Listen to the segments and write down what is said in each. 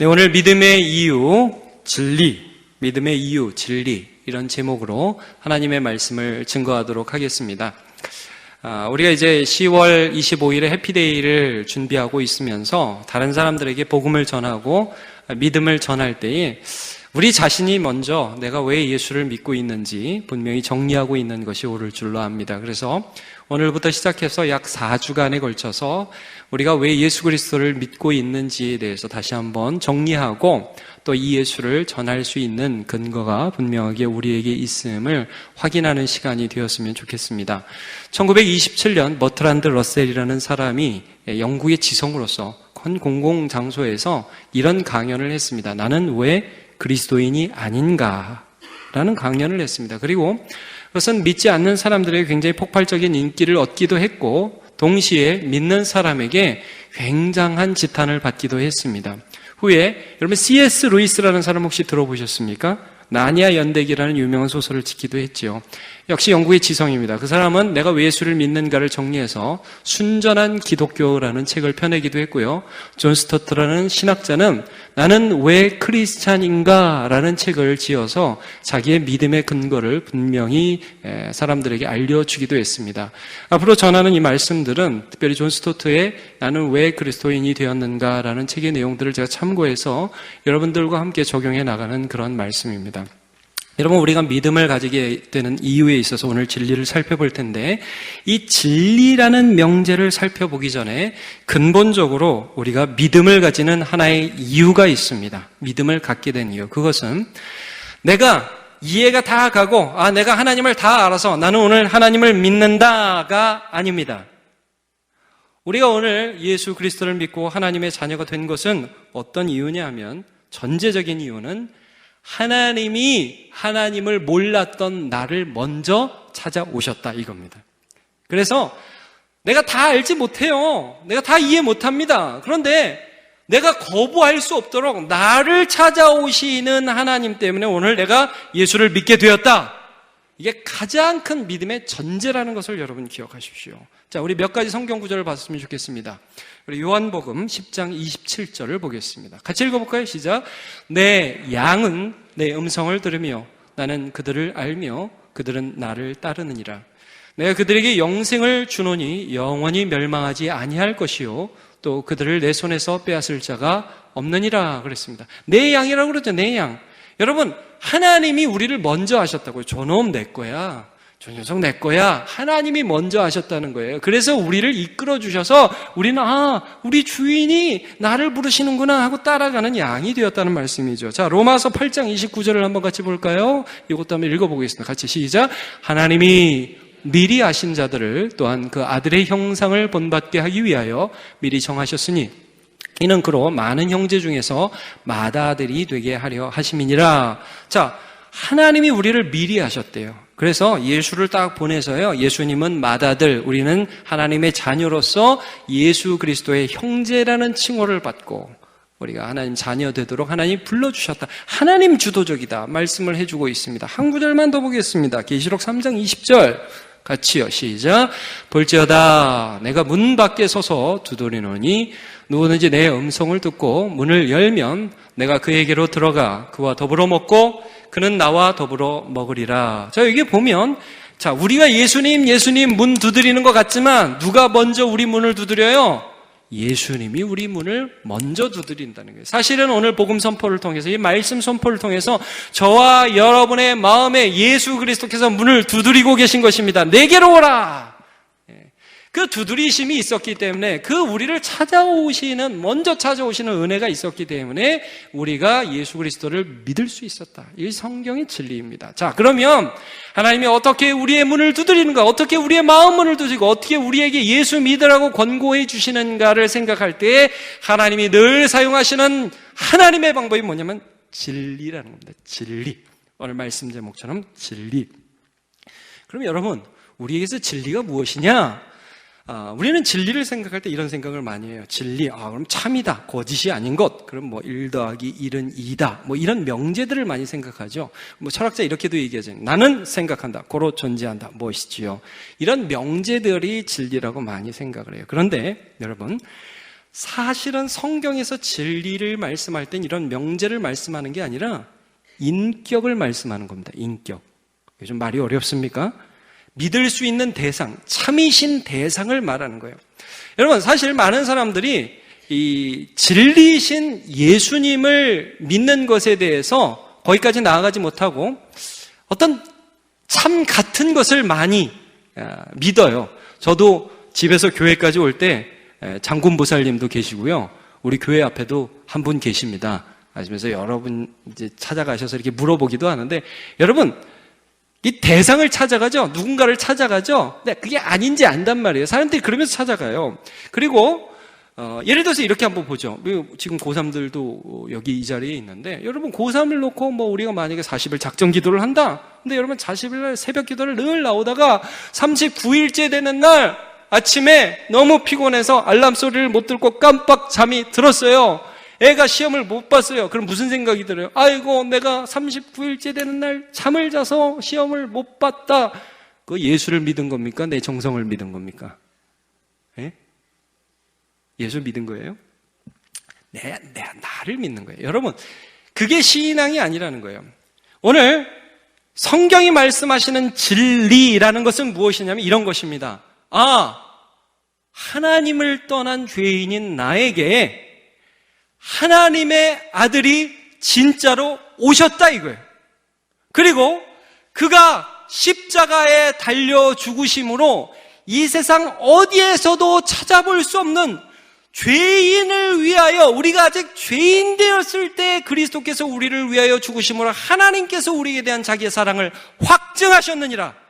네, 오늘 믿음의 이유, 진리, 믿음의 이유, 진리 이런 제목으로 하나님의 말씀을 증거하도록 하겠습니다. 우리가 이제 10월 25일에 해피데이를 준비하고 있으면서 다른 사람들에게 복음을 전하고 믿음을 전할 때에 우리 자신이 먼저 내가 왜 예수를 믿고 있는지 분명히 정리하고 있는 것이 옳을 줄로 압니다. 그래서 오늘부터 시작해서 약 4주간에 걸쳐서 우리가 왜 예수 그리스도를 믿고 있는지에 대해서 다시 한번 정리하고 또 이 예수를 전할 수 있는 근거가 분명하게 우리에게 있음을 확인하는 시간이 되었으면 좋겠습니다. 1927년 버트란드 러셀이라는 사람이 영국의 지성으로서 큰 공공장소에서 이런 강연을 했습니다. 나는 왜 그리스도인이 아닌가? 라는 강연을 했습니다. 그리고 그것은 믿지 않는 사람들에게 굉장히 폭발적인 인기를 얻기도 했고 동시에 믿는 사람에게 굉장한 지탄을 받기도 했습니다. 후에 여러분 C.S. 루이스라는 사람 혹시 들어보셨습니까? 나니아 연대기라는 유명한 소설을 짓기도 했죠. 역시 영국의 지성입니다. 그 사람은 내가 왜 예수를 믿는가를 정리해서 순전한 기독교라는 책을 펴내기도 했고요. 존 스토트라는 신학자는 나는 왜 크리스찬인가 라는 책을 지어서 자기의 믿음의 근거를 분명히 사람들에게 알려주기도 했습니다. 앞으로 전하는 이 말씀들은 특별히 존 스토트의 나는 왜 그리스도인이 되었는가 라는 책의 내용들을 제가 참고해서 여러분들과 함께 적용해 나가는 그런 말씀입니다. 여러분, 우리가 믿음을 가지게 되는 이유에 있어서 오늘 진리를 살펴볼 텐데 이 진리라는 명제를 살펴보기 전에 근본적으로 우리가 믿음을 가지는 하나의 이유가 있습니다. 믿음을 갖게 된 이유. 그것은 내가 이해가 다 가고 내가 하나님을 다 알아서 나는 오늘 하나님을 믿는다가 아닙니다. 우리가 오늘 예수 그리스도를 믿고 하나님의 자녀가 된 것은 어떤 이유냐 하면 전제적인 이유는 하나님이 하나님을 몰랐던 나를 먼저 찾아오셨다 이겁니다. 그래서 내가 다 알지 못해요. 내가 다 이해 못합니다. 그런데 내가 거부할 수 없도록 나를 찾아오시는 하나님 때문에 오늘 내가 예수를 믿게 되었다. 이게 가장 큰 믿음의 전제라는 것을 여러분 기억하십시오. 자, 우리 몇 가지 성경 구절을 봤으면 좋겠습니다. 우리 요한복음 10장 27절을 보겠습니다. 같이 읽어볼까요? 시작. 내 양은 내 음성을 들으며 나는 그들을 알며 그들은 나를 따르느니라. 내가 그들에게 영생을 주노니 영원히 멸망하지 아니할 것이요 또 그들을 내 손에서 빼앗을 자가 없느니라 그랬습니다. 내 양이라고 그러죠. 내 양. 여러분, 하나님이 우리를 먼저 하셨다고요. 저놈 내 거야. 저 녀석 내 거야. 하나님이 먼저 하셨다는 거예요. 그래서 우리를 이끌어 주셔서 우리는 우리 주인이 나를 부르시는구나 하고 따라가는 양이 되었다는 말씀이죠. 자, 로마서 8장 29절을 한번 같이 볼까요? 이것도 한번 읽어보겠습니다. 같이 시작. 하나님이 미리 아신 자들을 또한 그 아들의 형상을 본받게 하기 위하여 미리 정하셨으니 이는 그로 많은 형제 중에서 맏아들이 되게 하려 하심이니라. 자, 하나님이 우리를 미리 하셨대요. 그래서 예수를 딱 보내서요. 예수님은 맏아들, 우리는 하나님의 자녀로서 예수 그리스도의 형제라는 칭호를 받고 우리가 하나님 자녀 되도록 하나님이 불러주셨다. 하나님 주도적이다 말씀을 해주고 있습니다. 한 구절만 더 보겠습니다. 계시록 3장 20절 같이요. 시작. 볼지어다 내가 문 밖에 서서 두드리노니 누구든지 내 음성을 듣고 문을 열면 내가 그에게로 들어가 그와 더불어 먹고 그는 나와 더불어 먹으리라. 자, 여기 보면 자, 우리가 예수님 문 두드리는 것 같지만 누가 먼저 우리 문을 두드려요? 예수님이 우리 문을 먼저 두드린다는 거예요. 사실은 오늘 복음 선포를 통해서 이 말씀 선포를 통해서 저와 여러분의 마음에 예수 그리스도께서 문을 두드리고 계신 것입니다. 내게로 오라. 그 두드리심이 있었기 때문에 그 우리를 먼저 찾아오시는 은혜가 있었기 때문에 우리가 예수 그리스도를 믿을 수 있었다. 이 성경의 진리입니다. 자, 그러면 하나님이 어떻게 우리의 문을 두드리는가, 어떻게 우리의 마음 문을 두드리고 어떻게 우리에게 예수 믿으라고 권고해 주시는가를 생각할 때 하나님이 늘 사용하시는 하나님의 방법이 뭐냐면 진리라는 겁니다. 진리. 오늘 말씀 제목처럼 진리. 그럼 여러분, 우리에게서 진리가 무엇이냐? 우리는 진리를 생각할 때 이런 생각을 많이 해요. 진리, 그럼 참이다, 거짓이 아닌 것. 그럼 1 더하기 1은 2다. 이런 명제들을 많이 생각하죠. 철학자 이렇게도 얘기하죠. 나는 생각한다, 고로 존재한다, 무엇이지요. 이런 명제들이 진리라고 많이 생각을 해요. 그런데 여러분, 사실은 성경에서 진리를 말씀할 땐 이런 명제를 말씀하는 게 아니라 인격을 말씀하는 겁니다. 인격. 요즘 말이 어렵습니까? 믿을 수 있는 대상, 참이신 대상을 말하는 거예요. 여러분, 사실 많은 사람들이 이 진리이신 예수님을 믿는 것에 대해서 거기까지 나아가지 못하고 어떤 참 같은 것을 많이 믿어요. 저도 집에서 교회까지 올 때 장군보살님도 계시고요. 우리 교회 앞에도 한 분 계십니다. 하시면서 여러분 이제 찾아가셔서 이렇게 물어보기도 하는데, 여러분, 이 대상을 찾아가죠? 누군가를 찾아가죠? 근데 그게 아닌지 안단 말이에요. 사람들이 그러면서 찾아가요. 그리고 예를 들어서 이렇게 한번 보죠. 지금 고3들도 여기 이 자리에 있는데, 여러분 고3을 놓고 우리가 만약에 40일 작정 기도를 한다. 근데 여러분 40일 새벽 기도를 늘 나오다가 39일째 되는 날 아침에 너무 피곤해서 알람 소리를 못 듣고 깜빡 잠이 들었어요. 애가 시험을 못 봤어요. 그럼 무슨 생각이 들어요? 아이고, 내가 39일째 되는 날 잠을 자서 시험을 못 봤다. 그 예수를 믿은 겁니까? 내 정성을 믿은 겁니까? 예? 예수 믿은 거예요? 나를 믿는 거예요. 여러분, 그게 신앙이 아니라는 거예요. 오늘 성경이 말씀하시는 진리라는 것은 무엇이냐면 이런 것입니다. 하나님을 떠난 죄인인 나에게 하나님의 아들이 진짜로 오셨다 이거예요. 그리고 그가 십자가에 달려 죽으심으로 이 세상 어디에서도 찾아볼 수 없는 죄인을 위하여, 우리가 아직 죄인 되었을 때 그리스도께서 우리를 위하여 죽으심으로 하나님께서 우리에 대한 자기의 사랑을 확증하셨느니라.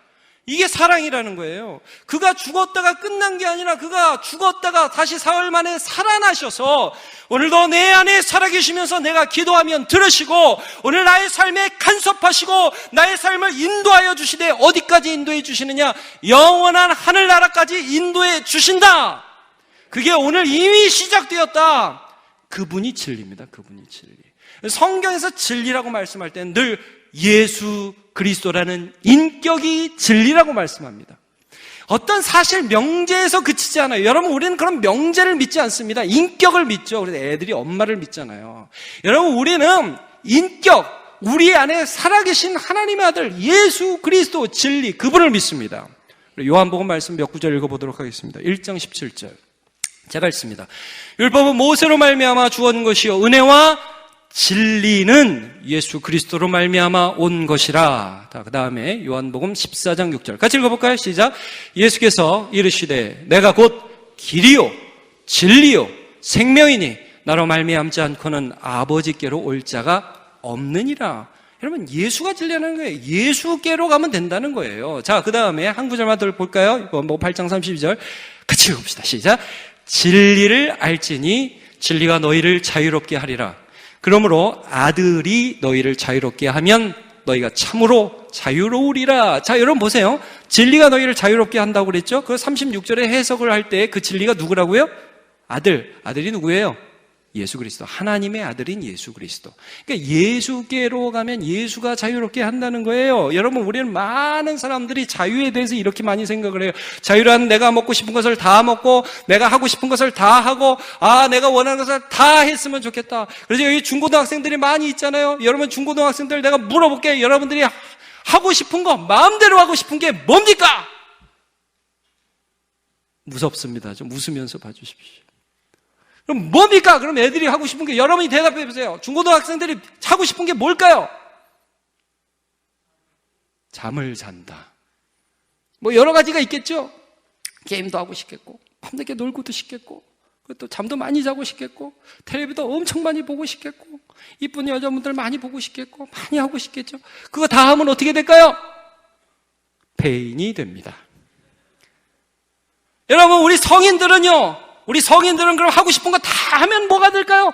이게 사랑이라는 거예요. 그가 죽었다가 끝난 게 아니라 그가 죽었다가 다시 사흘 만에 살아나셔서 오늘도 내 안에 살아계시면서 내가 기도하면 들으시고 오늘 나의 삶에 간섭하시고 나의 삶을 인도하여 주시되, 어디까지 인도해 주시느냐? 영원한 하늘나라까지 인도해 주신다. 그게 오늘 이미 시작되었다. 그분이 진리입니다. 그분이 진리. 성경에서 진리라고 말씀할 때는 늘 예수 그리스도라는 인격이 진리라고 말씀합니다. 어떤 사실 명제에서 그치지 않아요. 여러분, 우리는 그런 명제를 믿지 않습니다. 인격을 믿죠. 그래서 애들이 엄마를 믿잖아요. 여러분, 우리는 인격, 우리 안에 살아계신 하나님의 아들 예수 그리스도 진리, 그분을 믿습니다. 요한복음 말씀 몇 구절 읽어보도록 하겠습니다. 1장 17절 제가 읽습니다. 율법은 모세로 말미암아 주었는 것이요 은혜와 진리는 예수 그리스도로 말미암아 온 것이라. 그 다음에 요한복음 14장 6절 같이 읽어볼까요? 시작. 예수께서 이르시되 내가 곧 길이요 진리요 생명이니 나로 말미암지 않고는 아버지께로 올 자가 없느니라. 여러분, 예수가 진리라는 거예요. 예수께로 가면 된다는 거예요. 자, 그 다음에 한 구절만 더 볼까요? 요한복음 8장 32절 같이 읽어봅시다. 시작. 진리를 알지니 진리가 너희를 자유롭게 하리라. 그러므로 아들이 너희를 자유롭게 하면 너희가 참으로 자유로우리라. 자, 여러분 보세요. 진리가 너희를 자유롭게 한다고 그랬죠? 그 36절에 해석을 할 때 그 진리가 누구라고요? 아들이 누구예요? 예수 그리스도. 하나님의 아들인 예수 그리스도. 그러니까 예수께로 가면 예수가 자유롭게 한다는 거예요. 여러분, 우리는 많은 사람들이 자유에 대해서 이렇게 많이 생각을 해요. 자유란 내가 먹고 싶은 것을 다 먹고 내가 하고 싶은 것을 다 하고 내가 원하는 것을 다 했으면 좋겠다. 그래서 여기 중고등학생들이 많이 있잖아요. 여러분, 중고등학생들 내가 물어볼게요. 여러분들이 하고 싶은 거, 마음대로 하고 싶은 게 뭡니까? 무섭습니다. 좀 웃으면서 봐주십시오. 그럼 뭡니까? 그럼 애들이 하고 싶은 게, 여러분이 대답해 보세요. 중고등학생들이 하고 싶은 게 뭘까요? 잠을 잔다. 여러 가지가 있겠죠? 게임도 하고 싶겠고, 밤늦게 놀고도 싶겠고, 또 잠도 많이 자고 싶겠고, 텔레비도 엄청 많이 보고 싶겠고, 이쁜 여자분들 많이 보고 싶겠고, 많이 하고 싶겠죠? 그거 다 하면 어떻게 될까요? 폐인이 됩니다. 여러분, 우리 성인들은 그럼 하고 싶은 거 다 하면 뭐가 될까요?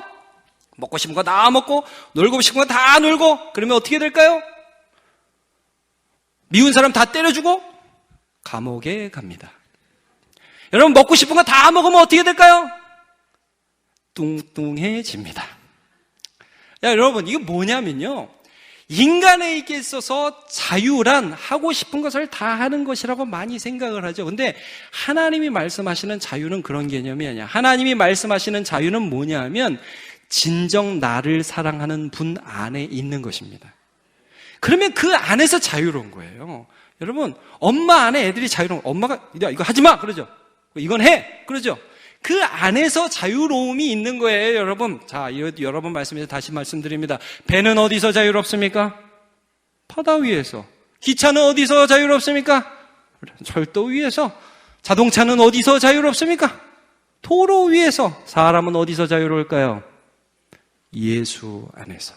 먹고 싶은 거 다 먹고 놀고 싶은 거 다 놀고, 그러면 어떻게 될까요? 미운 사람 다 때려주고 감옥에 갑니다. 여러분, 먹고 싶은 거 다 먹으면 어떻게 될까요? 뚱뚱해집니다. 야, 여러분, 이거 뭐냐면요, 인간에게 있어서 자유란 하고 싶은 것을 다 하는 것이라고 많이 생각을 하죠. 근데 하나님이 말씀하시는 자유는 그런 개념이 아니야. 하나님이 말씀하시는 자유는 뭐냐 하면 진정 나를 사랑하는 분 안에 있는 것입니다. 그러면 그 안에서 자유로운 거예요. 여러분, 엄마 안에 애들이 자유로운, 엄마가 야, 이거 하지 마! 그러죠. 이건 해! 그러죠. 그 안에서 자유로움이 있는 거예요, 여러분. 자, 여러 번 말씀해서 다시 말씀드립니다. 배는 어디서 자유롭습니까? 바다 위에서. 기차는 어디서 자유롭습니까? 철도 위에서. 자동차는 어디서 자유롭습니까? 도로 위에서. 사람은 어디서 자유로울까요? 예수 안에서.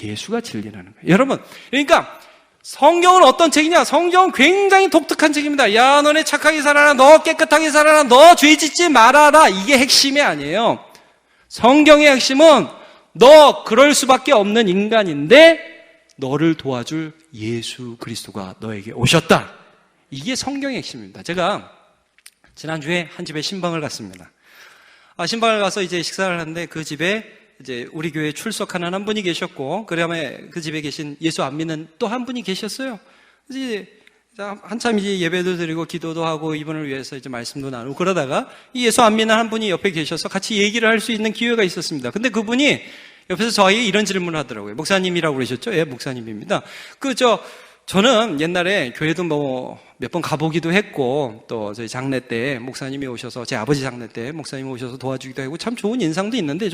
예수가 진리라는 거예요. 여러분, 그러니까 성경은 어떤 책이냐? 성경은 굉장히 독특한 책입니다. 야, 너네 착하게 살아라. 너 깨끗하게 살아라. 너 죄 짓지 말아라. 이게 핵심이 아니에요. 성경의 핵심은 너 그럴 수밖에 없는 인간인데 너를 도와줄 예수 그리스도가 너에게 오셨다. 이게 성경의 핵심입니다. 제가 지난주에 한 집에 신방을 갔습니다. 신방을 가서 이제 식사를 하는데 그 집에 이제 우리 교회에 출석하는 한 분이 계셨고, 그 다음에 그 집에 계신 예수 안 믿는 또 한 분이 계셨어요. 이제 한참 이제 예배도 드리고 기도도 하고 이분을 위해서 이제 말씀도 나누고 그러다가 이 예수 안 믿는 한 분이 옆에 계셔서 같이 얘기를 할 수 있는 기회가 있었습니다. 근데 그분이 옆에서 저에게 이런 질문을 하더라고요. 목사님이라고 그러셨죠? 예, 목사님입니다. 저는 옛날에 교회도 몇 번 가보기도 했고, 또 저희 장례 때 목사님이 오셔서, 제 아버지 장례 때 목사님이 오셔서 도와주기도 하고 참 좋은 인상도 있는데,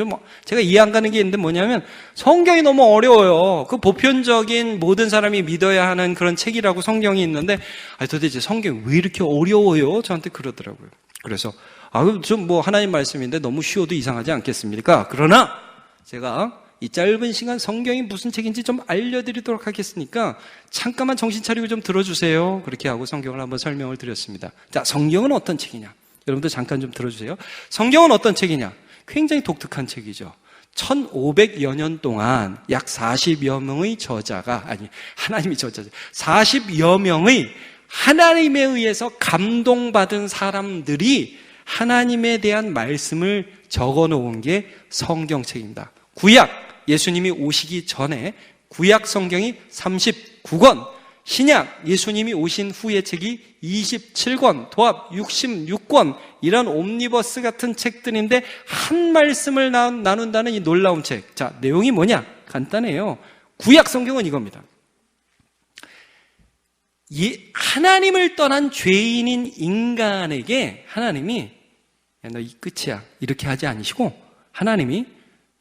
제가 이해 안 가는 게 있는데 뭐냐면, 성경이 너무 어려워요. 그 보편적인 모든 사람이 믿어야 하는 그런 책이라고 성경이 있는데, 도대체 성경이 왜 이렇게 어려워요? 저한테 그러더라고요. 그래서, 좀 하나님 말씀인데 너무 쉬워도 이상하지 않겠습니까? 그러나, 제가 이 짧은 시간 성경이 무슨 책인지 좀 알려드리도록 하겠으니까 잠깐만 정신 차리고 좀 들어주세요. 그렇게 하고 성경을 한번 설명을 드렸습니다. 자, 성경은 어떤 책이냐? 여러분들 잠깐 좀 들어주세요. 성경은 어떤 책이냐? 굉장히 독특한 책이죠. 1500여 년 동안 약 40여 명의 하나님이 저자죠. 40여 명의 하나님에 의해서 감동받은 사람들이 하나님에 대한 말씀을 적어 놓은 게 성경책입니다. 구약, 예수님이 오시기 전에 구약 성경이 39권, 신약, 예수님이 오신 후의 책이 27권, 도합 66권, 이런 옴니버스 같은 책들인데 한 말씀을 나눈다는 이 놀라운 책. 자, 내용이 뭐냐? 간단해요. 구약 성경은 이겁니다. 하나님을 떠난 죄인인 인간에게 하나님이 야, 너 이 끝이야. 이렇게 하지 않으시고 하나님이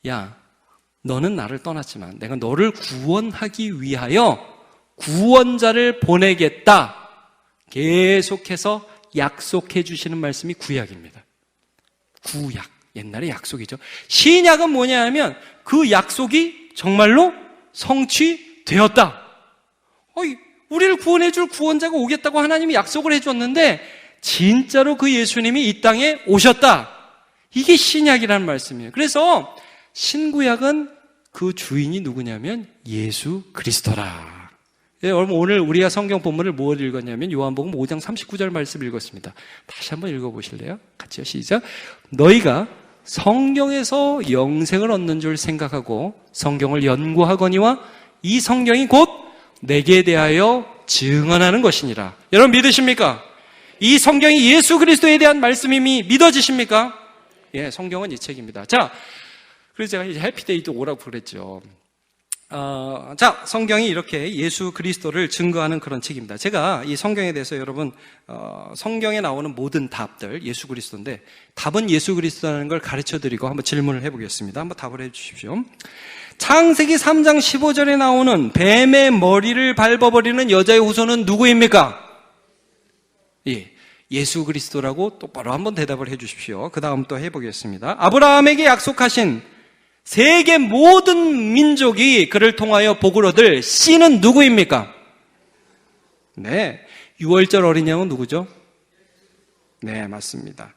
야, 너는 나를 떠났지만 내가 너를 구원하기 위하여 구원자를 보내겠다. 계속해서 약속해 주시는 말씀이 구약입니다. 구약, 옛날의 약속이죠. 신약은 뭐냐 하면 그 약속이 정말로 성취되었다. 우리를 구원해 줄 구원자가 오겠다고 하나님이 약속을 해줬는데 진짜로 그 예수님이 이 땅에 오셨다. 이게 신약이라는 말씀이에요. 그래서 신구약은 그 주인이 누구냐면 예수 그리스도라. 여러분, 오늘 우리가 성경 본문을 뭘 읽었냐면 요한복음 5장 39절 말씀 읽었습니다. 다시 한번 읽어보실래요? 같이요. 시작. 너희가 성경에서 영생을 얻는 줄 생각하고 성경을 연구하거니와 이 성경이 곧 내게 대하여 증언하는 것이니라. 여러분 믿으십니까? 이 성경이 예수 그리스도에 대한 말씀임이 믿어지십니까? 예, 성경은 이 책입니다. 자, 그래서 제가 이제 해피데이도 오라고 그랬죠. 자, 성경이 이렇게 예수 그리스도를 증거하는 그런 책입니다. 제가 이 성경에 대해서 여러분, 성경에 나오는 모든 답들, 예수 그리스도인데, 답은 예수 그리스도라는 걸 가르쳐 드리고 한번 질문을 해보겠습니다. 한번 답을 해 주십시오. 창세기 3장 15절에 나오는 뱀의 머리를 밟아버리는 여자의 후손은 누구입니까? 예, 예수 그리스도라고 똑바로 한번 대답을 해 주십시오. 그 다음 또 해보겠습니다. 아브라함에게 약속하신 세계 모든 민족이 그를 통하여 복을 얻을 씨는 누구입니까? 네, 6월절 어린 양은 누구죠? 네, 맞습니다.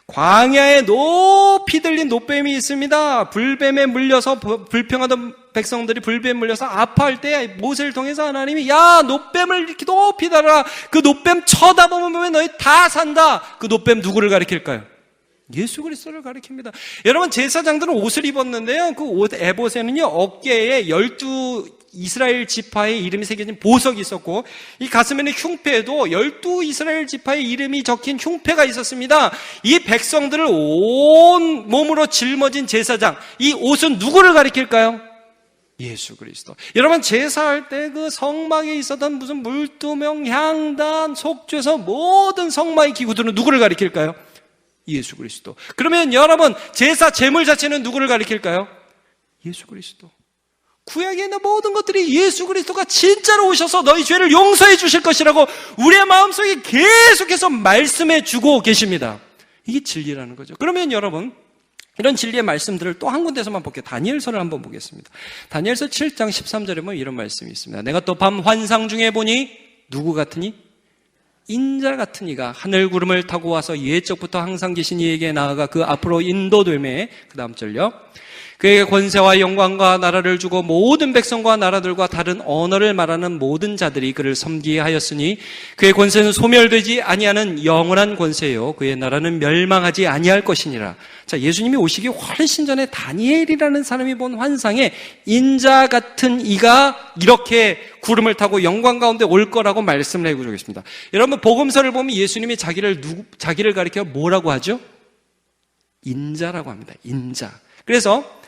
광야에 높이 들린 노뱀이 있습니다. 불뱀에 물려서 불평하던 백성들이 불뱀에 물려서 아파할 때 모세를 통해서 하나님이 야, 노뱀을 이렇게 높이 달아. 그 노뱀 쳐다보면 너희 다 산다. 그 노뱀 누구를 가리킬까요? 예수 그리스도를 가리킵니다. 여러분, 제사장들은 옷을 입었는데요, 그 옷 에봇에는요, 어깨에 12 이스라엘 지파의 이름이 새겨진 보석이 있었고, 이 가슴에는 흉패에도 12 이스라엘 지파의 이름이 적힌 흉패가 있었습니다. 이 백성들을 온 몸으로 짊어진 제사장, 이 옷은 누구를 가리킬까요? 예수 그리스도. 여러분, 제사할 때 그 성막에 있었던 무슨 물두멍, 향단, 속죄서 모든 성막의 기구들은 누구를 가리킬까요? 예수 그리스도. 그러면 여러분, 제사 제물 자체는 누구를 가리킬까요? 예수 그리스도. 구약에 있는 모든 것들이 예수 그리스도가 진짜로 오셔서 너희 죄를 용서해 주실 것이라고 우리의 마음속에 계속해서 말씀해 주고 계십니다. 이게 진리라는 거죠. 그러면 여러분, 이런 진리의 말씀들을 또 한 군데서만 볼게요. 다니엘서를 한번 보겠습니다. 다니엘서 7장 13절에 보면 이런 말씀이 있습니다. 내가 또 밤 환상 중에 보니 누구 같으니? 인자 같은 이가 하늘 구름을 타고 와서 옛적부터 항상 계신 이에게 나아가 그 앞으로 인도되매, 그 다음 절요, 그에게 권세와 영광과 나라를 주고 모든 백성과 나라들과 다른 언어를 말하는 모든 자들이 그를 섬기게 하였으니 그의 권세는 소멸되지 아니하는 영원한 권세요, 그의 나라는 멸망하지 아니할 것이니라. 자, 예수님이 오시기 훨씬 전에 다니엘이라는 사람이 본 환상에 인자 같은 이가 이렇게 구름을 타고 영광 가운데 올 거라고 말씀을 해주고 있습니다. 여러분, 복음서를 보면 예수님이 자기를 가리켜 뭐라고 하죠? 인자라고 합니다. 인자. 그래서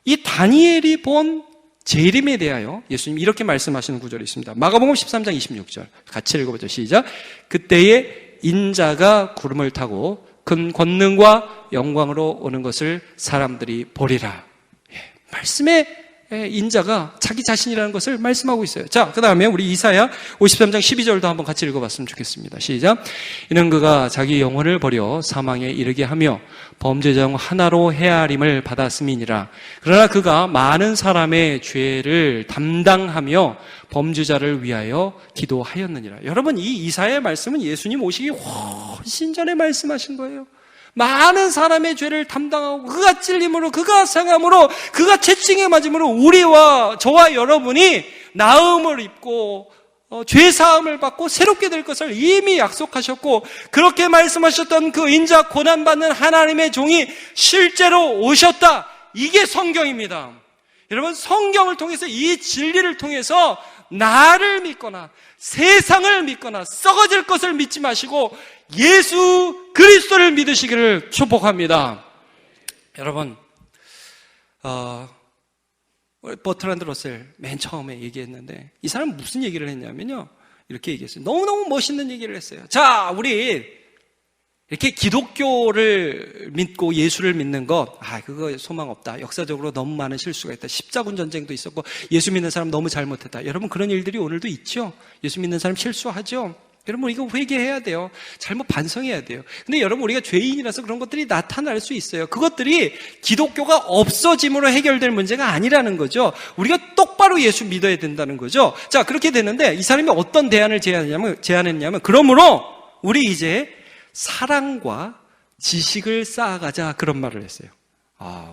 이 다니엘이 본 재림에 대하여 예수님이 이렇게 말씀하시는 구절이 있습니다. 마가복음 13장 26절 같이 읽어보죠. 시작. 그때에 인자가 구름을 타고 큰 권능과 영광으로 오는 것을 사람들이 보리라. 말씀의 인자가 자기 자신이라는 것을 말씀하고 있어요. 자, 그 다음에 우리 이사야 53장 12절도 한번 같이 읽어봤으면 좋겠습니다. 시작. 이는 그가 자기 영혼을 버려 사망에 이르게 하며 범죄자 중 하나로 헤아림을 받았음이니라. 그러나 그가 많은 사람의 죄를 담당하며 범죄자를 위하여 기도하였느니라. 여러분, 이 이사야의 말씀은 예수님 오시기 훨씬 전에 말씀하신 거예요. 많은 사람의 죄를 담당하고 그가 찔림으로, 그가 상함으로, 그가 채찍에 맞음으로 우리와 저와 여러분이 나음을 입고 죄사함을 받고 새롭게 될 것을 이미 약속하셨고, 그렇게 말씀하셨던 그 인자 고난받는 하나님의 종이 실제로 오셨다. 이게 성경입니다. 여러분, 성경을 통해서, 이 진리를 통해서 나를 믿거나 세상을 믿거나 썩어질 것을 믿지 마시고 예수 그리스도를 믿으시기를 축복합니다. 여러분, 버트란드 러셀 맨 처음에 얘기했는데, 이 사람은 무슨 얘기를 했냐면요, 이렇게 얘기했어요. 너무너무 멋있는 얘기를 했어요. 자, 우리 이렇게 기독교를 믿고 예수를 믿는 것, 그거 소망 없다. 역사적으로 너무 많은 실수가 있다. 십자군 전쟁도 있었고 예수 믿는 사람 너무 잘못했다. 여러분, 그런 일들이 오늘도 있죠. 예수 믿는 사람 실수하죠. 여러분, 이거 회개해야 돼요. 잘못 반성해야 돼요. 근데 여러분, 우리가 죄인이라서 그런 것들이 나타날 수 있어요. 그것들이 기독교가 없어짐으로 해결될 문제가 아니라는 거죠. 우리가 똑바로 예수 믿어야 된다는 거죠. 자, 그렇게 되는데 이 사람이 어떤 대안을 제안했냐면 그러므로 우리 이제 사랑과 지식을 쌓아가자, 그런 말을 했어요.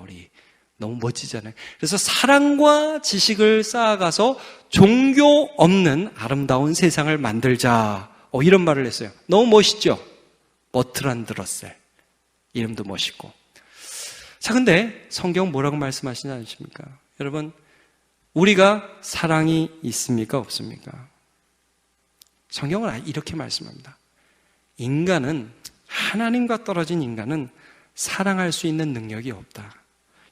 우리 너무 멋지잖아요. 그래서 사랑과 지식을 쌓아가서 종교 없는 아름다운 세상을 만들자, 이런 말을 했어요. 너무 멋있죠? 버트란드 러셀. 이름도 멋있고. 자, 근데 성경 뭐라고 말씀하시지 않으십니까? 여러분, 우리가 사랑이 있습니까? 없습니까? 성경은 이렇게 말씀합니다. 인간은, 하나님과 떨어진 인간은 사랑할 수 있는 능력이 없다.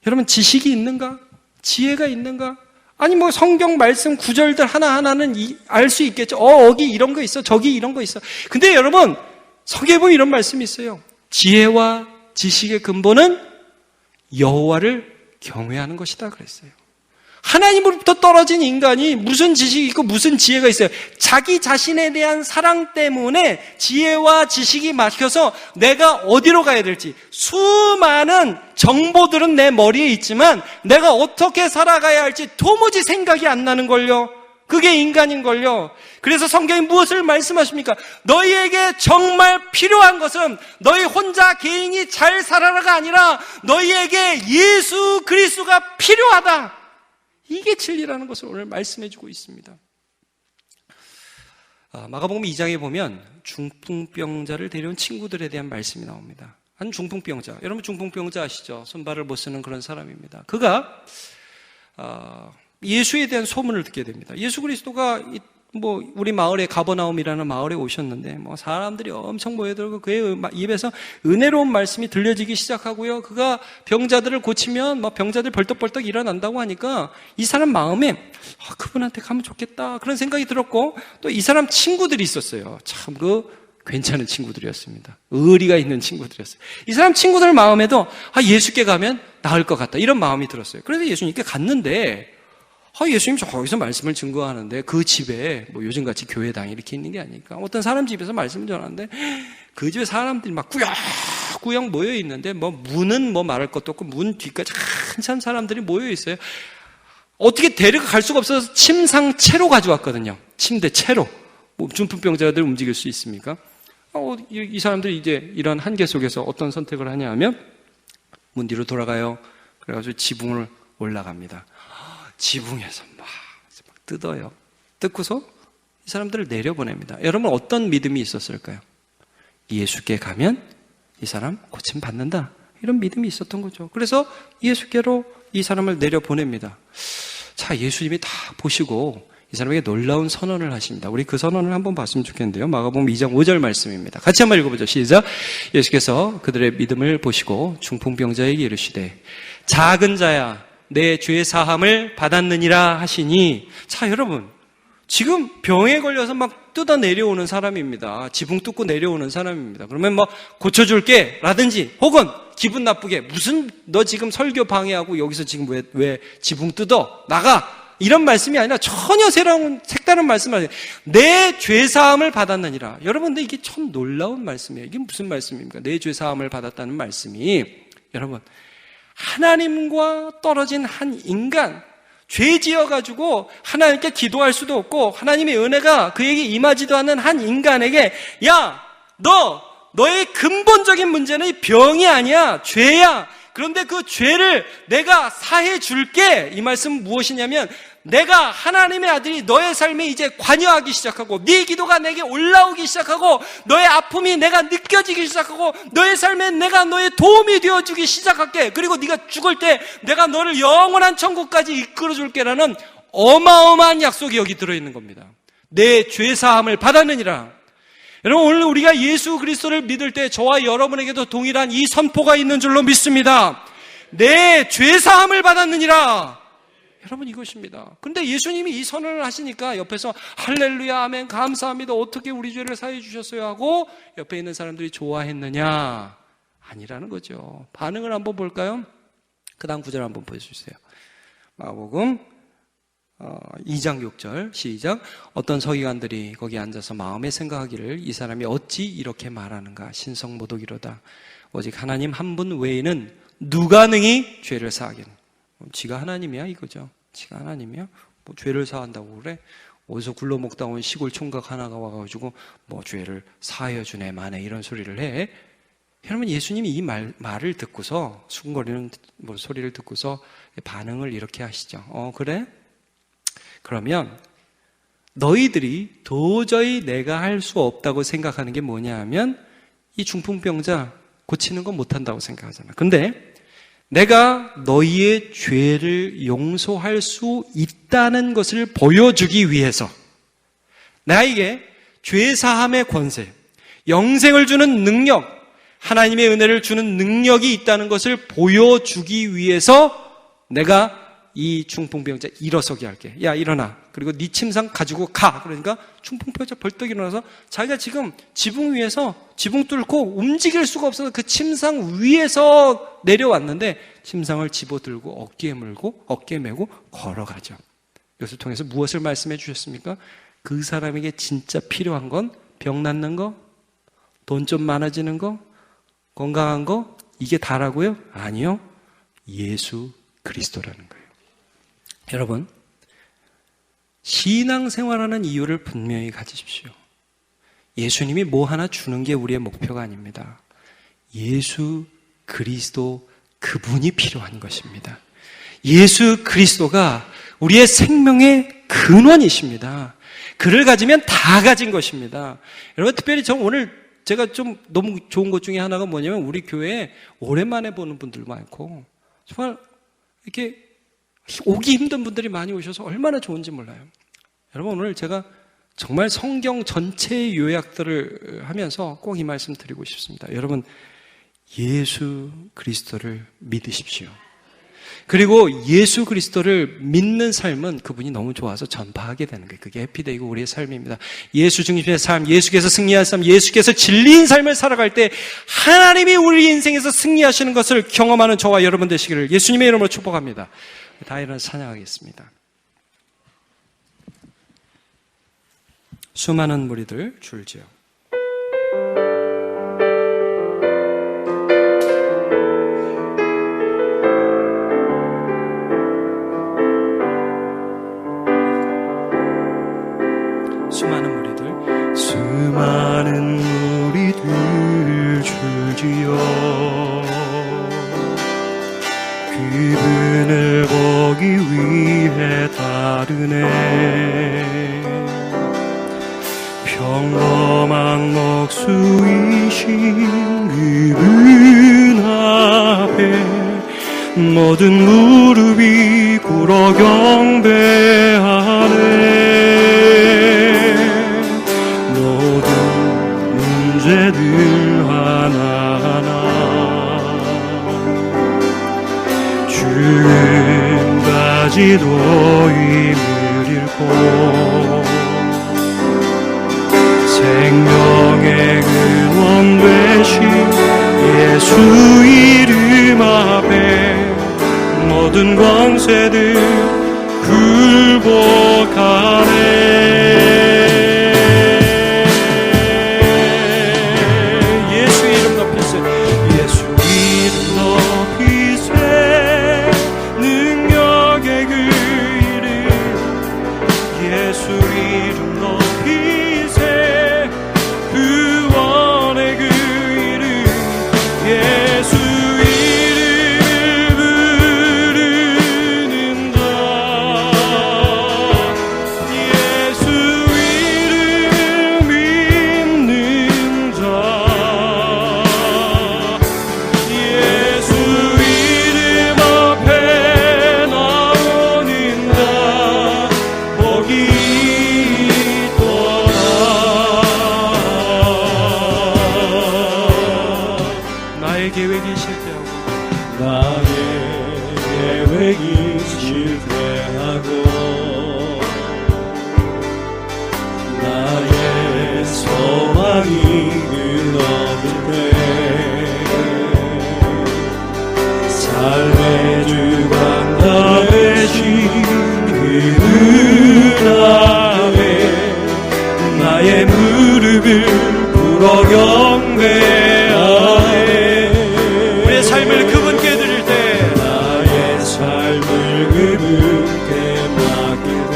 여러분, 지식이 있는가? 지혜가 있는가? 아니, 성경 말씀 구절들 하나하나는 알 수 있겠죠. 여기 이런 거 있어, 저기 이런 거 있어. 근데 여러분, 성경에 보면 이런 말씀이 있어요. 지혜와 지식의 근본은 여호와를 경외하는 것이다 그랬어요. 하나님으로부터 떨어진 인간이 무슨 지식이 있고 무슨 지혜가 있어요? 자기 자신에 대한 사랑 때문에 지혜와 지식이 막혀서 내가 어디로 가야 될지, 수많은 정보들은 내 머리에 있지만 내가 어떻게 살아가야 할지 도무지 생각이 안 나는 걸요. 그게 인간인걸요. 그래서 성경이 무엇을 말씀하십니까? 너희에게 정말 필요한 것은 너희 혼자 개인이 잘 살아라가 아니라 너희에게 예수 그리스도가 필요하다. 이게 진리라는 것을 오늘 말씀해주고 있습니다. 마가복음 2장에 보면 중풍병자를 데려온 친구들에 대한 말씀이 나옵니다. 한 중풍병자. 여러분 중풍병자 아시죠? 손발을 못 쓰는 그런 사람입니다. 그가 예수에 대한 소문을 듣게 됩니다. 예수 그리스도가 우리 마을에 가버나움이라는 마을에 오셨는데 사람들이 엄청 모여들고 그의 입에서 은혜로운 말씀이 들려지기 시작하고요. 그가 병자들을 고치면 병자들 벌떡벌떡 일어난다고 하니까 이 사람 마음에 그분한테 가면 좋겠다 그런 생각이 들었고, 또 이 사람 친구들이 있었어요. 참 괜찮은 친구들이었습니다. 의리가 있는 친구들이었어요. 이 사람 친구들 마음에도 예수께 가면 나을 것 같다 이런 마음이 들었어요. 그래서 예수님께 갔는데 예수님 저기서 말씀을 증거하는데 그 집에 요즘같이 교회당이 이렇게 있는 게 아니니까 어떤 사람 집에서 말씀을 전하는데 그 집에 사람들이 막 꾸역꾸역 모여 있는데 문은 말할 것도 없고 문 뒤까지 한참 사람들이 모여 있어요. 어떻게 데려갈 수가 없어서 침상채로 가져왔거든요. 침대채로. 중풍병자들 움직일 수 있습니까? 이 사람들이 이제 이런 한계 속에서 어떤 선택을 하냐 면 문 뒤로 돌아가요. 그래가지고 지붕을 올라갑니다. 지붕에서 막 뜯어요. 뜯고서 이 사람들을 내려보냅니다. 여러분 어떤 믿음이 있었을까요? 예수께 가면 이 사람 고침 받는다 이런 믿음이 있었던 거죠. 그래서 예수께로 이 사람을 내려보냅니다. 자, 예수님이 다 보시고 이 사람에게 놀라운 선언을 하십니다. 우리 그 선언을 한번 봤으면 좋겠는데요. 마가복음 2장 5절 말씀입니다. 같이 한번 읽어보죠. 시작. 예수께서 그들의 믿음을 보시고 중풍병자에게 이르시되 작은 자야 내 죄 사함을 받았느니라 하시니, 자 여러분 지금 병에 걸려서 막 뜯어 내려오는 사람입니다. 지붕 뚫고 내려오는 사람입니다. 그러면 고쳐줄게 라든지 혹은 기분 나쁘게 무슨 너 지금 설교 방해하고 여기서 지금 왜 지붕 뜯어 나가 이런 말씀이 아니라 전혀 색다른 말씀을 하세요. 내 죄 사함을 받았느니라. 여러분 근데 이게 참 놀라운 말씀이에요. 이게 무슨 말씀입니까? 내 죄 사함을 받았다는 말씀이 여러분 하나님과 떨어진 한 인간, 죄 지어가지고 하나님께 기도할 수도 없고 하나님의 은혜가 그에게 임하지도 않는 한 인간에게 너의 근본적인 문제는 이 병이 아니야, 죄야. 그런데 그 죄를 내가 사해 줄게. 이 말씀은 무엇이냐면 내가 하나님의 아들이 너의 삶에 이제 관여하기 시작하고 네 기도가 내게 올라오기 시작하고 너의 아픔이 내가 느껴지기 시작하고 너의 삶에 내가 너의 도움이 되어주기 시작할게. 그리고 네가 죽을 때 내가 너를 영원한 천국까지 이끌어줄게라는 어마어마한 약속이 여기 들어있는 겁니다. 내 죄사함을 받았느니라. 여러분 오늘 우리가 예수 그리스도를 믿을 때 저와 여러분에게도 동일한 이 선포가 있는 줄로 믿습니다. 내 죄사함을 받았느니라. 여러분 이것입니다. 그런데 예수님이 이 선언을 하시니까 옆에서 할렐루야 아멘 감사합니다 어떻게 우리 죄를 사해 주셨어요 하고 옆에 있는 사람들이 좋아했느냐? 아니라는 거죠. 반응을 한번 볼까요? 그 다음 구절 한번 보여주세요. 마가복음 2장 6절 시작. 어떤 서기관들이 거기 앉아서 마음에 생각하기를 이 사람이 어찌 이렇게 말하는가 신성모독이로다. 오직 하나님 한 분 외에는 누가 능히 죄를 사하겠노. 지가 하나님이야 이거죠. 지가 하나님이야? 죄를 사한다고 그래? 어디서 굴러먹다 온 시골 총각 하나가 와가지고 죄를 사하여 주네 마네 이런 소리를 해. 여러분 예수님이 이 말을 듣고서 수근거리는 소리를 듣고서 반응을 이렇게 하시죠. 그래? 그러면 너희들이 도저히 내가 할 수 없다고 생각하는 게 뭐냐 하면 이 중풍병자 고치는 건 못한다고 생각하잖아. 근데 내가 너희의 죄를 용서할 수 있다는 것을 보여주기 위해서 나에게 죄사함의 권세, 영생을 주는 능력, 하나님의 은혜를 주는 능력이 있다는 것을 보여주기 위해서 내가 이 중풍병자 일어서게 할게. 야 일어나. 그리고 네 침상 가지고 가. 그러니까 중풍병자 벌떡 일어나서 자기가 지금 지붕 위에서 지붕 뚫고 움직일 수가 없어서 그 침상 위에서 내려왔는데 침상을 집어들고 어깨에 메고 걸어가죠. 이것을 통해서 무엇을 말씀해 주셨습니까? 그 사람에게 진짜 필요한 건 병 낫는 거, 돈 좀 많아지는 거, 건강한 거 이게 다라고요? 아니요. 예수 그리스도라는 거예요. 여러분 신앙생활하는 이유를 분명히 가지십시오. 예수님이 뭐 하나 주는 게 우리의 목표가 아닙니다. 예수 그리스도 그분이 필요한 것입니다. 예수 그리스도가 우리의 생명의 근원이십니다. 그를 가지면 다 가진 것입니다. 여러분 특별히 저 오늘 제가 좀 너무 좋은 것 중에 하나가 뭐냐면 우리 교회에 오랜만에 보는 분들 많고 정말 이렇게 오기 힘든 분들이 많이 오셔서 얼마나 좋은지 몰라요. 여러분, 오늘 제가 정말 성경 전체의 요약들을 하면서 꼭 이 말씀 드리고 싶습니다. 여러분, 예수 그리스도를 믿으십시오. 그리고 예수 그리스도를 믿는 삶은 그분이 너무 좋아서 전파하게 되는 거예요. 그게 해피데이고 우리의 삶입니다. 예수 중심의 삶, 예수께서 승리한 삶, 예수께서 진리인 삶을 살아갈 때 하나님이 우리 인생에서 승리하시는 것을 경험하는 저와 여러분 되시기를 예수님의 이름으로 축복합니다. 다 일어나서 찬양하겠습니다. 수많은 무리들 줄지어. 수많은 무리들 줄지어 그분을 보기 위해 따르네. 평범한 목수이신 그분 앞에 모든 무릎이 꿇어 경배하네. 문제들 하나하나 죽음까지도 힘을 잃고 생명의 근원 되신 예수 이름 앞에 모든 권세들 굴복하네. 삶의 주관 다 되신 그분 앞에 나의 무릎을 꿇어 경배하네. 우리의 삶을 그분께 드릴 때 나의 삶을 그분께 맡길 때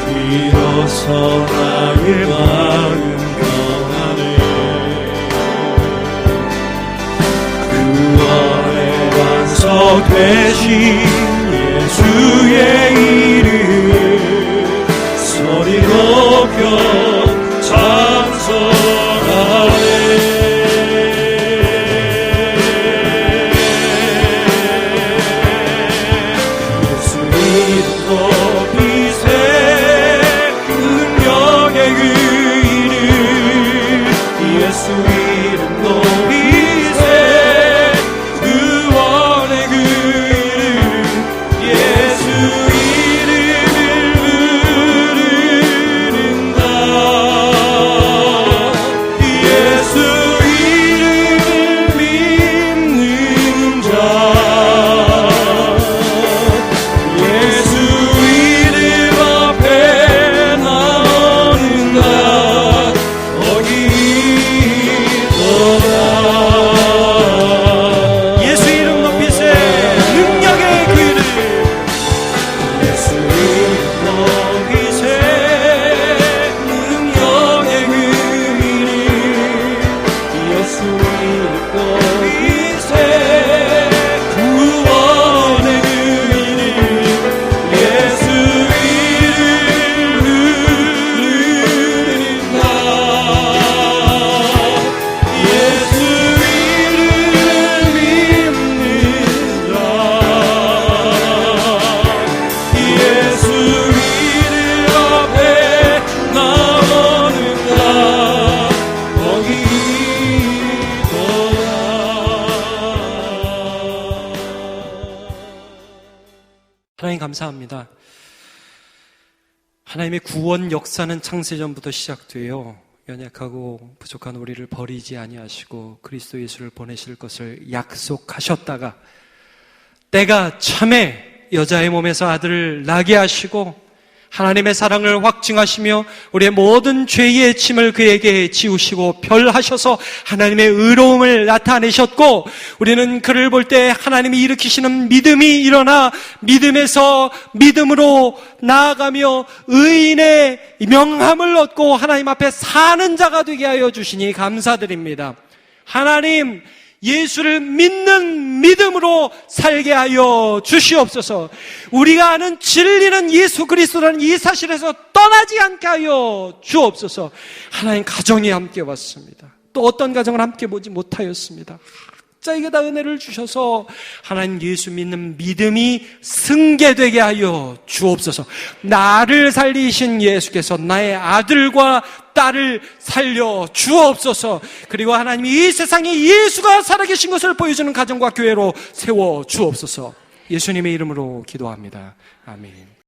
비로소 나의 마음 되신 예수의 이름 소리 높여 찬송하네. 예수 이름 높이세 능력의 그 이름 예수 이름 높이세 예수 이름 하나님 감사합니다. 하나님의 구원 역사는 창세전부터 시작되어 연약하고 부족한 우리를 버리지 아니하시고 그리스도 예수를 보내실 것을 약속하셨다가 때가 참에 여자의 몸에서 아들을 나게 하시고 하나님의 사랑을 확증하시며 우리의 모든 죄의 짐을 그에게 지우시고 별하셔서 하나님의 의로움을 나타내셨고 우리는 그를 볼 때 하나님이 일으키시는 믿음이 일어나 믿음에서 믿음으로 나아가며 의인의 명함을 얻고 하나님 앞에 사는 자가 되게 하여 주시니 감사드립니다. 하나님, 예수를 믿는 믿음으로 살게 하여 주시옵소서. 우리가 아는 진리는 예수 그리스도라는 이 사실에서 떠나지 않게 하여 주옵소서. 하나님, 가정이 함께 왔습니다. 또 어떤 가정을 함께 보지 못하였습니다. 각자에게 다 은혜를 주셔서 하나님 예수 믿는 믿음이 승계되게 하여 주옵소서. 나를 살리신 예수께서 나의 아들과 딸을 살려 주옵소서. 그리고 하나님이 이 세상에 예수가 살아계신 것을 보여주는 가정과 교회로 세워 주옵소서. 예수님의 이름으로 기도합니다. 아멘.